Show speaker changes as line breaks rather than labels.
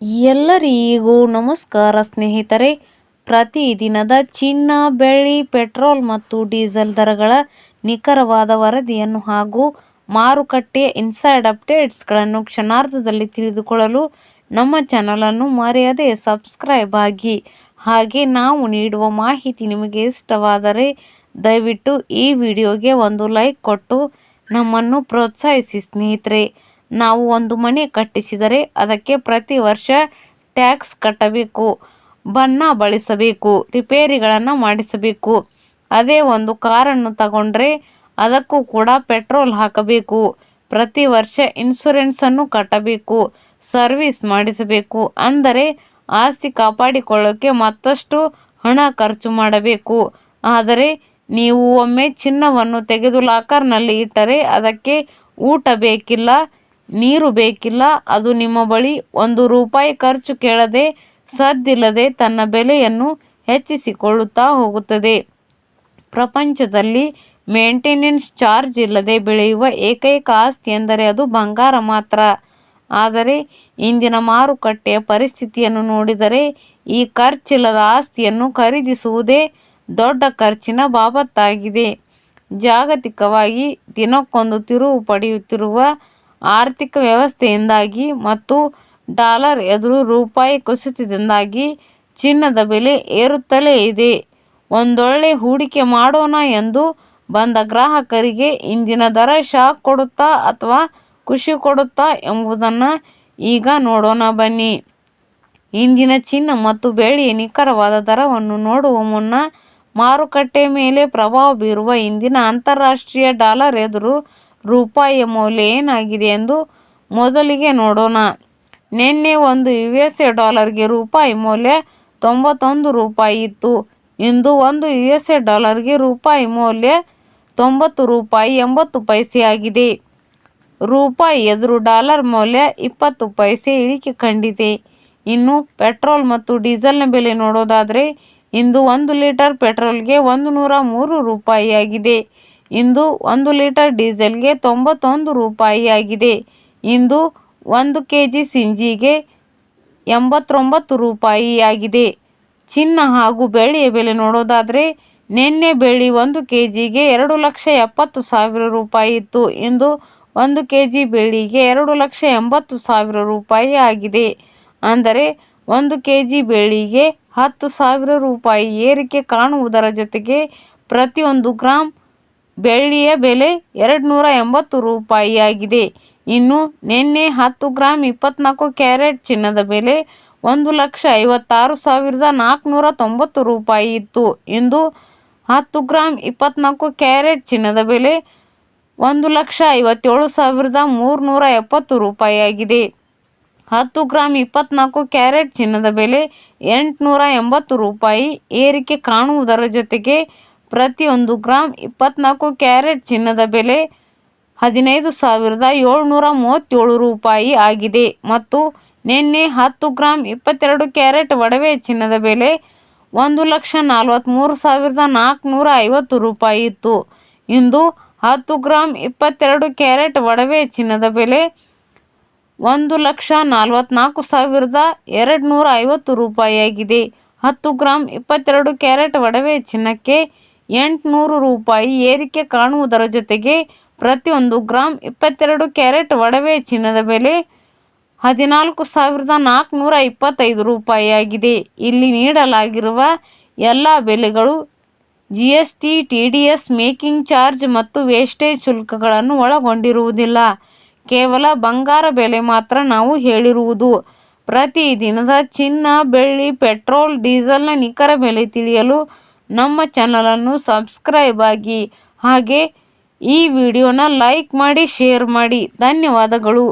ಎಲ್ಲರಿಗೂ ನಮಸ್ಕಾರ ಸ್ನೇಹಿತರೆ. ಪ್ರತಿದಿನದ ಚಿನ್ನ, ಬೆಳ್ಳಿ, ಪೆಟ್ರೋಲ್ ಮತ್ತು ಡೀಸೆಲ್ ದರಗಳ ನಿಖರವಾದ ವರದಿಯನ್ನು ಹಾಗೂ ಮಾರುಕಟ್ಟೆಯ ಇನ್ಸೈಡ್ ಅಪ್ಡೇಟ್ಸ್ಗಳನ್ನು ಕ್ಷಣಾರ್ಧದಲ್ಲಿ ತಿಳಿದುಕೊಳ್ಳಲು ನಮ್ಮ ಚಾನಲನ್ನು ಮರೆಯದೆ ಸಬ್ಸ್ಕ್ರೈಬ್ ಆಗಿ. ಹಾಗೆ ನಾವು ನೀಡುವ ಮಾಹಿತಿ ನಿಮಗೆ ಇಷ್ಟವಾದರೆ ದಯವಿಟ್ಟು ಈ ವಿಡಿಯೋಗೆ ಒಂದು ಲೈಕ್ ಕೊಟ್ಟು ನಮ್ಮನ್ನು ಪ್ರೋತ್ಸಾಹಿಸಿ ಸ್ನೇಹಿತರೆ. ನಾವು ಒಂದು ಮನೆ ಕಟ್ಟಿಸಿದರೆ ಅದಕ್ಕೆ ಪ್ರತಿ ವರ್ಷ ಟ್ಯಾಕ್ಸ್ ಕಟ್ಟಬೇಕು, ಬಣ್ಣ ಬಳಿಸಬೇಕು, ರಿಪೇರಿಗಳನ್ನು ಮಾಡಿಸಬೇಕು. ಅದೇ ಒಂದು ಕಾರನ್ನು ತಗೊಂಡ್ರೆ ಅದಕ್ಕೂ ಕೂಡ ಪೆಟ್ರೋಲ್ ಹಾಕಬೇಕು, ಪ್ರತಿ ವರ್ಷ ಇನ್ಶೂರೆನ್ಸನ್ನು ಕಟ್ಟಬೇಕು, ಸರ್ವಿಸ್ ಮಾಡಿಸಬೇಕು. ಅಂದರೆ ಆಸ್ತಿ ಕಾಪಾಡಿಕೊಳ್ಳೋಕ್ಕೆ ಮತ್ತಷ್ಟು ಹಣ ಖರ್ಚು ಮಾಡಬೇಕು. ಆದರೆ ನೀವು ಒಮ್ಮೆ ಚಿನ್ನವನ್ನು ತೆಗೆದು ಲಾಕರ್ನಲ್ಲಿ ಇಟ್ಟರೆ ಅದಕ್ಕೆ ಊಟ ಬೇಕಿಲ್ಲ, ನೀರು ಬೇಕಿಲ್ಲ. ಅದು ನಿಮ್ಮ ಬಳಿ 1 ರೂಪಾಯಿ ಖರ್ಚು ಕೇಳದೆ ಸದ್ದಿಲ್ಲದೆ ತನ್ನ ಬೆಲೆಯನ್ನು ಹೆಚ್ಚಿಸಿಕೊಳ್ಳುತ್ತಾ ಹೋಗುತ್ತದೆ. ಪ್ರಪಂಚದಲ್ಲಿ ಮೇಂಟೆನೆನ್ಸ್ ಚಾರ್ಜ್ ಇಲ್ಲದೆ ಬೆಳೆಯುವ ಏಕೈಕ ಆಸ್ತಿ ಎಂದರೆ ಅದು ಬಂಗಾರ ಮಾತ್ರ. ಆದರೆ ಇಂದಿನ ಮಾರುಕಟ್ಟೆಯ ಪರಿಸ್ಥಿತಿಯನ್ನು ನೋಡಿದರೆ ಈ ಖರ್ಚಿಲ್ಲದ ಆಸ್ತಿಯನ್ನು ಖರೀದಿಸುವುದೇ ದೊಡ್ಡ ಖರ್ಚಿನ ಬಾಬತ್ತಾಗಿದೆ. ಜಾಗತಿಕವಾಗಿ ದಿನಕ್ಕೊಂದು ತಿರುವು ಪಡೆಯುತ್ತಿರುವ ಆರ್ಥಿಕ ವ್ಯವಸ್ಥೆಯಿಂದಾಗಿ ಮತ್ತು ಡಾಲರ್ ಎದುರು ರೂಪಾಯಿ ಕುಸಿತದಿಂದಾಗಿ ಚಿನ್ನದ ಬೆಲೆ ಏರುತ್ತಲೇ ಇದೆ. ಒಂದೊಳ್ಳೆ ಹೂಡಿಕೆ ಮಾಡೋಣ ಎಂದು ಬಂದ ಗ್ರಾಹಕರಿಗೆ ಇಂದಿನ ದರ ಶಾಕ್ ಕೊಡುತ್ತಾ ಅಥವಾ ಖುಷಿ ಕೊಡುತ್ತಾ ಎಂಬುದನ್ನು ಈಗ ನೋಡೋಣ ಬನ್ನಿ. ಇಂದಿನ ಚಿನ್ನ ಮತ್ತು ಬೆಳ್ಳಿಯ ನಿಖರವಾದ ದರವನ್ನು ನೋಡುವ ಮುನ್ನ ಮಾರುಕಟ್ಟೆ ಮೇಲೆ ಪ್ರಭಾವ ಬೀರುವ ಇಂದಿನ ಅಂತಾರಾಷ್ಟ್ರೀಯ ಡಾಲರ್ ಎದುರು ರೂಪಾಯಿಯ ಮೌಲ್ಯ ಏನಾಗಿದೆ ಎಂದು ಮೊದಲಿಗೆ ನೋಡೋಣ. ನಿನ್ನೆ ಒಂದು USA ಡಾಲರ್ಗೆ ರೂಪಾಯಿ ಮೌಲ್ಯ 91 ರೂಪಾಯಿ ಇತ್ತು. ಇಂದು ಒಂದು USA ಡಾಲರ್ಗೆ ರೂಪಾಯಿ ಮೌಲ್ಯ 90 ರೂಪಾಯಿ 80 ಪೈಸೆ ಆಗಿದೆ. ರೂಪಾಯಿ ಎದುರು ಡಾಲರ್ ಮೌಲ್ಯ 20 ಪೈಸೆ ಇಳಿಕೆ ಕಂಡಿದೆ. ಇನ್ನು ಪೆಟ್ರೋಲ್ ಮತ್ತು ಡೀಸೆಲ್ನ ಬೆಲೆ ನೋಡೋದಾದರೆ ಇಂದು 1 ಲೀಟರ್ ಪೆಟ್ರೋಲ್ಗೆ 103 ರೂಪಾಯಿ ಆಗಿದೆ. ಇಂದು 1 ಲೀಟರ್ ಡೀಸೆಲ್ಗೆ 91 ರೂಪಾಯಿ ಆಗಿದೆ. ಇಂದು 1 kg ಸಿಂಜಿಗೆ 89 ರೂಪಾಯಿ ಆಗಿದೆ. ಚಿನ್ನ ಹಾಗೂ ಬೆಳ್ಳಿಯ ಬೆಲೆ ನೋಡೋದಾದರೆ ನಿನ್ನೆ ಬೆಳ್ಳಿ 1 kgಗೆ 2,70,000 ರೂಪಾಯಿ ಇತ್ತು. ಇಂದು 1 kg ಬೆಳ್ಳಿಗೆ 2,80,000 ರೂಪಾಯಿ ಆಗಿದೆ. ಅಂದರೆ 1 kg ಬೆಳ್ಳಿಗೆ 10,000 ರೂಪಾಯಿ ಏರಿಕೆ ಕಾಣುವುದರ ಜೊತೆಗೆ ಪ್ರತಿ 1 ಗ್ರಾಂ ಬೆಳ್ಳಿಯ ಬೆಲೆ 280 ರೂಪಾಯಿ ಆಗಿದೆ. ಇನ್ನು ನಿನ್ನೆ 10 ಗ್ರಾಂ 24 ಕ್ಯಾರೆಟ್ ಚಿನ್ನದ ಬೆಲೆ 1,56,490 ರೂಪಾಯಿ ಇತ್ತು. ಇಂದು 10 ಗ್ರಾಂ 24 ಕ್ಯಾರೆಟ್ ಚಿನ್ನದ ಬೆಲೆ 1,57,370 ರೂಪಾಯಿ ಆಗಿದೆ. 10 ಗ್ರಾಂ 24 ಕ್ಯಾರೆಟ್ ಚಿನ್ನದ ಬೆಲೆ 880 ರೂಪಾಯಿ ಏರಿಕೆ ಕಾಣುವುದರ ಜೊತೆಗೆ ಪ್ರತಿ 1 ಗ್ರಾಂ 24 ಕ್ಯಾರೆಟ್ ಚಿನ್ನದ ಬೆಲೆ 15,737 ರೂಪಾಯಿ ಆಗಿದೆ. ಮತ್ತು ನಿನ್ನೆ 10 ಗ್ರಾಂ 22 ಕ್ಯಾರೆಟ್ ಒಡವೆ ಚಿನ್ನದ ಬೆಲೆ 1,43,450 ರೂಪಾಯಿ ಇತ್ತು. ಇಂದು 10 ಗ್ರಾಂ 22 ಕ್ಯಾರೆಟ್ ಒಡವೆ ಚಿನ್ನದ ಬೆಲೆ 1,44,250 ರೂಪಾಯಿ ಆಗಿದೆ. 10 ಗ್ರಾಂ 22 ಕ್ಯಾರೆಟ್ ಒಡವೆ ಚಿನ್ನಕ್ಕೆ 800 ರೂಪಾಯಿ ಏರಿಕೆ ಕಾಣುವುದರ ಜೊತೆಗೆ ಪ್ರತಿ 1 ಗ್ರಾಂ 22 ಕ್ಯಾರೆಟ್ ಒಡವೆ ಚಿನ್ನದ ಬೆಲೆ 14,425 ರೂಪಾಯಿ ಆಗಿದೆ. ಇಲ್ಲಿ ನೀಡಲಾಗಿರುವ ಎಲ್ಲ ಬೆಲೆಗಳು GST, TDS, ಮೇಕಿಂಗ್ ಚಾರ್ಜ್ ಮತ್ತು ವೇಸ್ಟೇಜ್ ಶುಲ್ಕಗಳನ್ನು ಒಳಗೊಂಡಿರುವುದಿಲ್ಲ. ಕೇವಲ ಬಂಗಾರ ಬೆಲೆ ಮಾತ್ರ ನಾವು ಹೇಳಿರುವುದು. ಪ್ರತಿದಿನದ ಚಿನ್ನ, ಬೆಳ್ಳಿ, ಪೆಟ್ರೋಲ್, ಡೀಸೆಲ್ನ ನಿಖರ ಬೆಲೆ ತಿಳಿಯಲು ನಮ್ಮ ಚಾನಲನ್ನು ಸಬ್ಸ್ಕ್ರೈಬ್ ಆಗಿ. ಹಾಗೆ ಈ ವಿಡಿಯೋನ ಲೈಕ್ ಮಾಡಿ, ಶೇರ್ ಮಾಡಿ. ಧನ್ಯವಾದಗಳು.